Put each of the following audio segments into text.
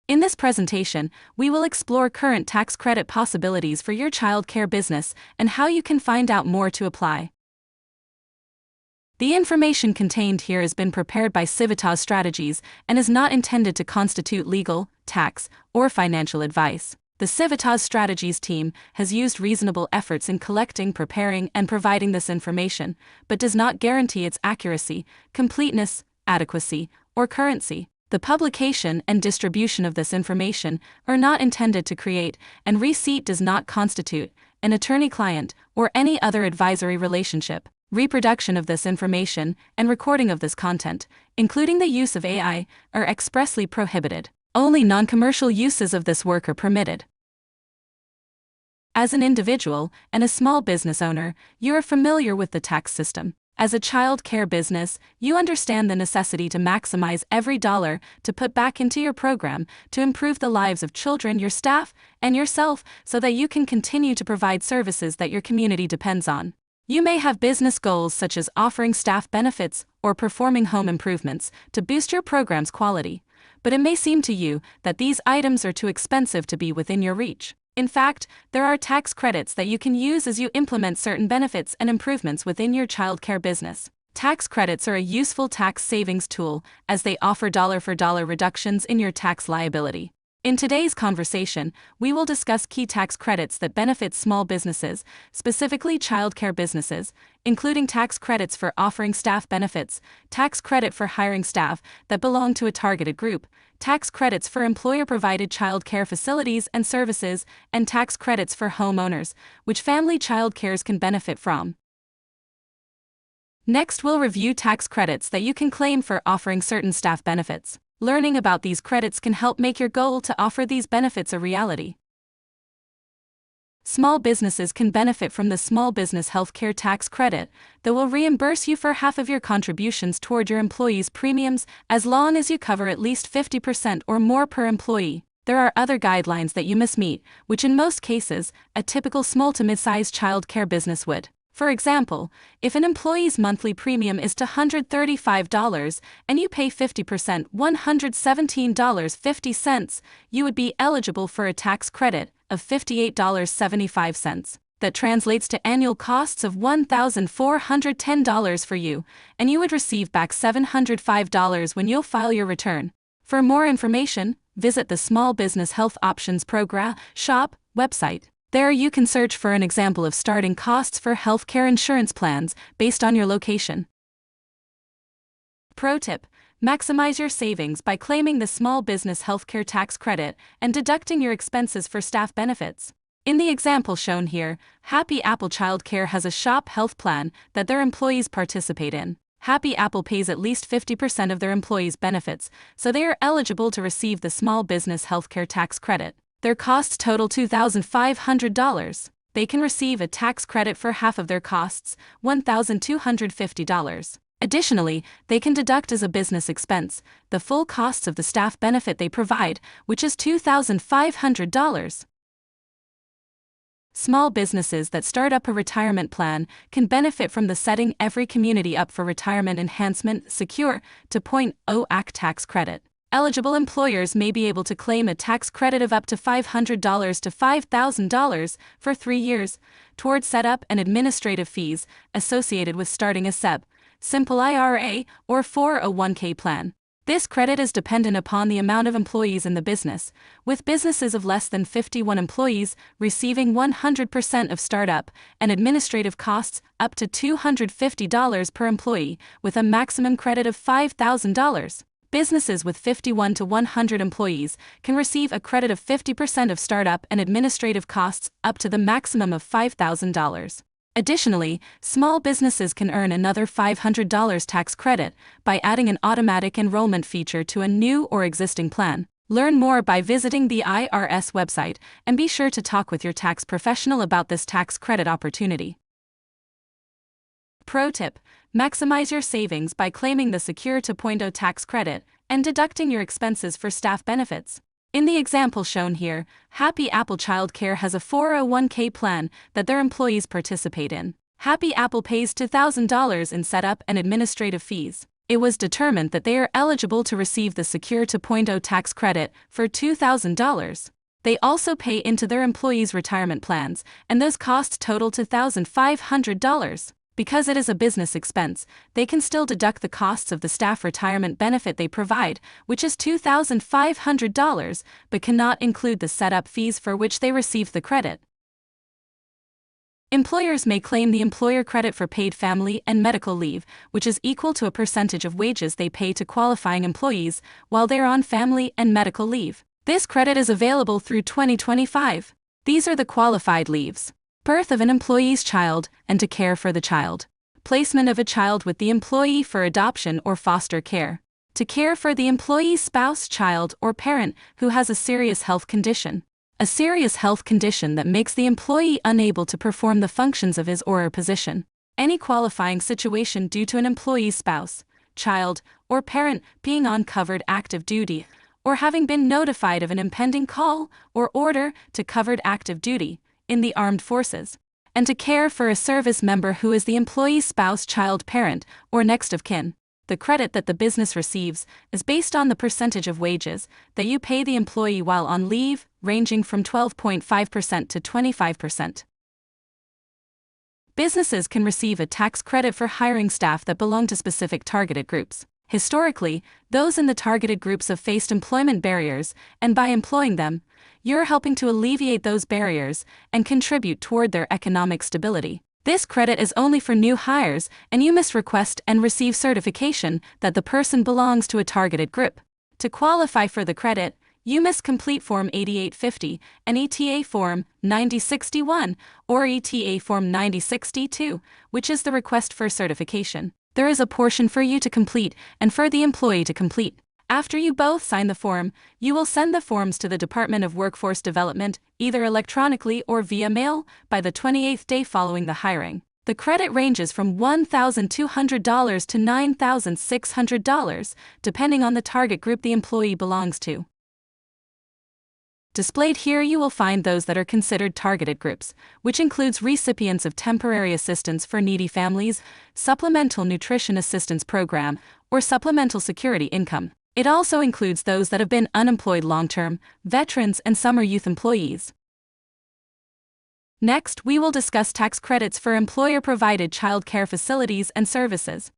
In this presentation, we will explore current tax credit possibilities for your childcare business and how you can find out more to apply. The information contained here has been prepared by Civitas Strategies and is not intended to constitute legal, tax, or financial advice. The Civitas Strategies team has used reasonable efforts in collecting, preparing, and providing this information, but does not guarantee its accuracy, completeness, adequacy, or currency. The publication and distribution of this information are not intended to create, and receipt does not constitute, an attorney-client or any other advisory relationship. Reproduction of this information and recording of this content, including the use of AI, are expressly prohibited. Only non-commercial uses of this work are permitted. As an individual and a small business owner, you are familiar with the tax system. As a child care business, you understand the necessity to maximize every dollar to put back into your program to improve the lives of children, your staff, and yourself so that you can continue to provide services that your community depends on. You may have business goals such as offering staff benefits or performing home improvements to boost your program's quality, but it may seem to you that these items are too expensive to be within your reach. In fact, there are tax credits that you can use as you implement certain benefits and improvements within your childcare business. Tax credits are a useful tax savings tool as they offer dollar-for-dollar reductions in your tax liability. In today's conversation, we will discuss key tax credits that benefit small businesses, specifically childcare businesses, including tax credits for offering staff benefits, tax credit for hiring staff that belong to a targeted group, tax credits for employer-provided childcare facilities and services, and tax credits for homeowners, which family childcares can benefit from. Next, we'll review tax credits that you can claim for offering certain staff benefits. Learning about these credits can help make your goal to offer these benefits a reality. Small businesses can benefit from the Small Business Healthcare Tax Credit that will reimburse you for half of your contributions toward your employees' premiums as long as you cover at least 50% or more per employee. There are other guidelines that you must meet, which in most cases, a typical small to mid-sized child care business would. For example, if an employee's monthly premium is $135 and you pay 50% $117.50, you would be eligible for a tax credit of $58.75. That translates to annual costs of $1,410 for you, and you would receive back $705 when you'll file your return. For more information, visit the Small Business Health Options Program Shop website. There you can search for an example of starting costs for healthcare insurance plans based on your location. Pro tip: maximize your savings by claiming the Small Business Healthcare Tax Credit and deducting your expenses for staff benefits. In the example shown here, Happy Apple Childcare has a shop health plan that their employees participate in. Happy Apple pays at least 50% of their employees' benefits, so they are eligible to receive the Small Business Healthcare Tax Credit. Their costs total $2,500. They can receive a tax credit for half of their costs, $1,250. Additionally, they can deduct as a business expense the full costs of the staff benefit they provide, which is $2,500. Small businesses that start up a retirement plan can benefit from the Setting Every Community Up for Retirement Enhancement Secure 2.0 Act tax credit. Eligible employers may be able to claim a tax credit of up to $500 to $5,000 for 3 years toward setup and administrative fees associated with starting a SEP, simple IRA, or 401k plan. This credit is dependent upon the amount of employees in the business, with businesses of less than 51 employees receiving 100% of startup and administrative costs up to $250 per employee, with a maximum credit of $5,000. Businesses with 51 to 100 employees can receive a credit of 50% of startup and administrative costs up to the maximum of $5,000. Additionally, small businesses can earn another $500 tax credit by adding an automatic enrollment feature to a new or existing plan. Learn more by visiting the IRS website and be sure to talk with your tax professional about this tax credit opportunity. Pro tip: maximize your savings by claiming the Secure 2.0 tax credit and deducting your expenses for staff benefits. In the example shown here, Happy Apple Childcare has a 401k plan that their employees participate in. Happy Apple pays $2,000 in setup and administrative fees. It was determined that they are eligible to receive the Secure 2.0 tax credit for $2,000. They also pay into their employees' retirement plans, and those costs total $2,500. Because it is a business expense, they can still deduct the costs of the staff retirement benefit they provide, which is $2,500, but cannot include the setup fees for which they receive the credit. Employers may claim the employer credit for paid family and medical leave, which is equal to a percentage of wages they pay to qualifying employees while they are on family and medical leave. This credit is available through 2025. These are the qualified leaves: birth of an employee's child and to care for the child, placement of a child with the employee for adoption or foster care, to care for the employee's spouse, child, or parent who has a serious health condition. A serious health condition that makes the employee unable to perform the functions of his or her position. Any qualifying situation due to an employee's spouse, child, or parent being on covered active duty, or having been notified of an impending call or order to covered active duty in the armed forces, and to care for a service member who is the employee's spouse, child, parent, or next of kin. The credit that the business receives is based on the percentage of wages that you pay the employee while on leave, ranging from 12.5% to 25%. Businesses can receive a tax credit for hiring staff that belong to specific targeted groups. Historically, those in the targeted groups have faced employment barriers, and by employing them, you're helping to alleviate those barriers and contribute toward their economic stability. This credit is only for new hires, and you must request and receive certification that the person belongs to a targeted group. To qualify for the credit, you must complete Form 8850 and ETA Form 9061 or ETA Form 9062, which is the request for certification. There is a portion for you to complete and for the employee to complete. After you both sign the form, you will send the forms to the Department of Workforce Development, either electronically or via mail, by the 28th day following the hiring. The credit ranges from $1,200 to $9,600, depending on the target group the employee belongs to. Displayed here you will find those that are considered targeted groups, which includes recipients of temporary assistance for needy families, Supplemental Nutrition Assistance Program, or Supplemental Security Income. It also includes those that have been unemployed long-term, veterans, and summer youth employees. Next, we will discuss tax credits for employer-provided child care facilities and services.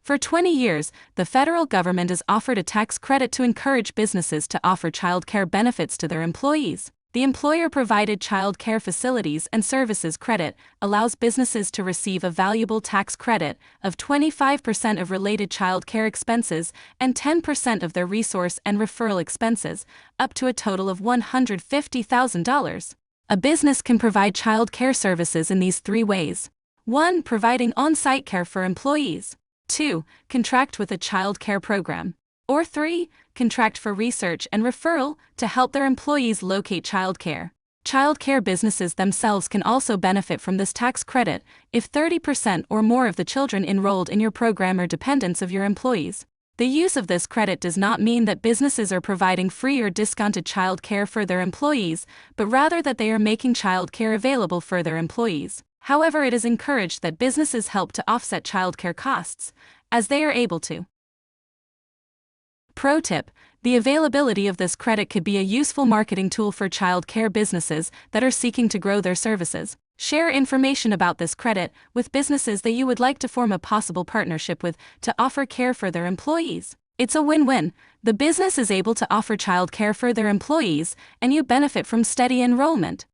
For 20 years, the federal government has offered a tax credit to encourage businesses to offer child care benefits to their employees. The employer-provided child care facilities and services credit allows businesses to receive a valuable tax credit of 25% of related child care expenses and 10% of their resource and referral expenses, up to a total of $150,000. A business can provide child care services in these three ways. 1. Providing on-site care for employees. 2. Contract with a child care program. Or 3. Contract for research and referral to help their employees locate child care. Child care businesses themselves can also benefit from this tax credit if 30% or more of the children enrolled in your program are dependents of your employees. The use of this credit does not mean that businesses are providing free or discounted child care for their employees, but rather that they are making child care available for their employees. However, it is encouraged that businesses help to offset child care costs, as they are able to. Pro tip: the availability of this credit could be a useful marketing tool for child care businesses that are seeking to grow their services. Share information about this credit with businesses that you would like to form a possible partnership with to offer care for their employees. It's a win-win. The business is able to offer child care for their employees, and you benefit from steady enrollment.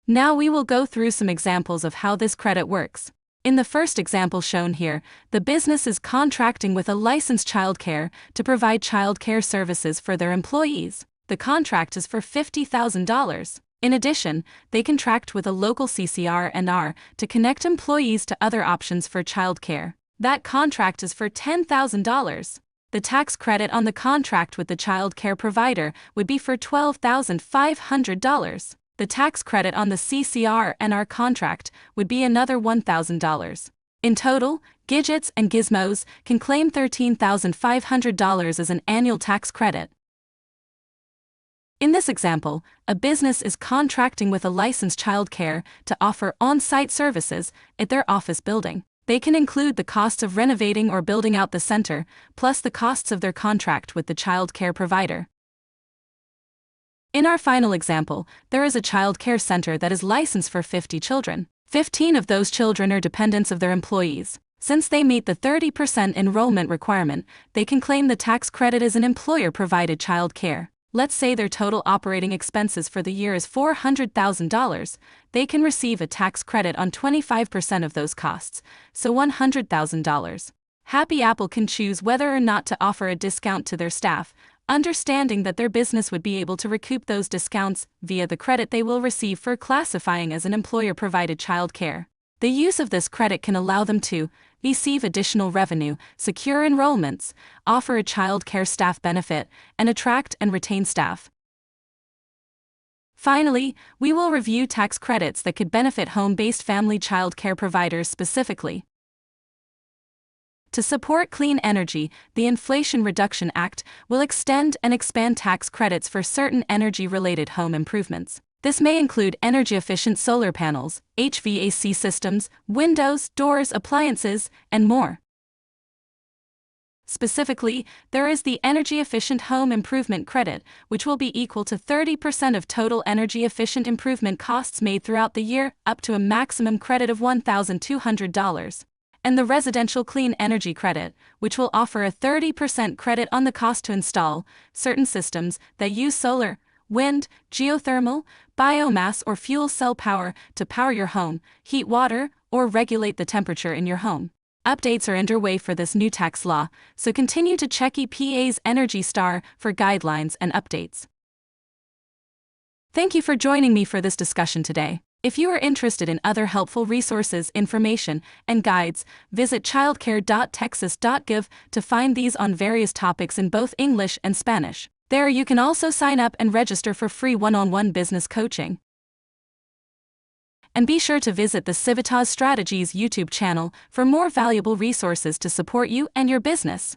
Now we will go through some examples of how this credit works. In the first example shown here, the business is contracting with a licensed childcare to provide childcare services for their employees. The contract is for $50,000. In addition, they contract with a local CCR&R to connect employees to other options for childcare. That contract is for $10,000. The tax credit on the contract with the childcare provider would be for $12,500. The tax credit on the CCR&R contract would be another $1,000. In total, Gidgets and Gizmos can claim $13,500 as an annual tax credit. In this example, a business is contracting with a licensed childcare to offer on-site services at their office building. They can include the costs of renovating or building out the center, plus the costs of their contract with the child care provider. In our final example, there is a child care center that is licensed for 50 children. 15 of those children are dependents of their employees. Since they meet the 30% enrollment requirement, they can claim the tax credit as an employer-provided child care. Let's say their total operating expenses for the year is $400,000, they can receive a tax credit on 25% of those costs, so $100,000. Happy Apple can choose whether or not to offer a discount to their staff, understanding that their business would be able to recoup those discounts via the credit they will receive for classifying as an employer-provided child care. The use of this credit can allow them to receive additional revenue, secure enrollments, offer a child care staff benefit, and attract and retain staff. Finally, we will review tax credits that could benefit home-based family child care providers specifically. To support clean energy, the Inflation Reduction Act will extend and expand tax credits for certain energy-related home improvements. This may include energy-efficient solar panels, HVAC systems, windows, doors, appliances, and more. Specifically, there is the Energy-Efficient Home Improvement Credit, which will be equal to 30% of total energy-efficient improvement costs made throughout the year, up to a maximum credit of $1,200. And the Residential Clean Energy Credit, which will offer a 30% credit on the cost to install certain systems that use solar, wind, geothermal, biomass or fuel cell power to power your home, heat water, or regulate the temperature in your home. Updates are underway for this new tax law, so continue to check EPA's Energy Star for guidelines and updates. Thank you for joining me for this discussion today. If you are interested in other helpful resources, information, and guides, visit childcare.texas.gov to find these on various topics in both English and Spanish. There you can also sign up and register for free one-on-one business coaching. And be sure to visit the Civitas Strategies YouTube channel for more valuable resources to support you and your business.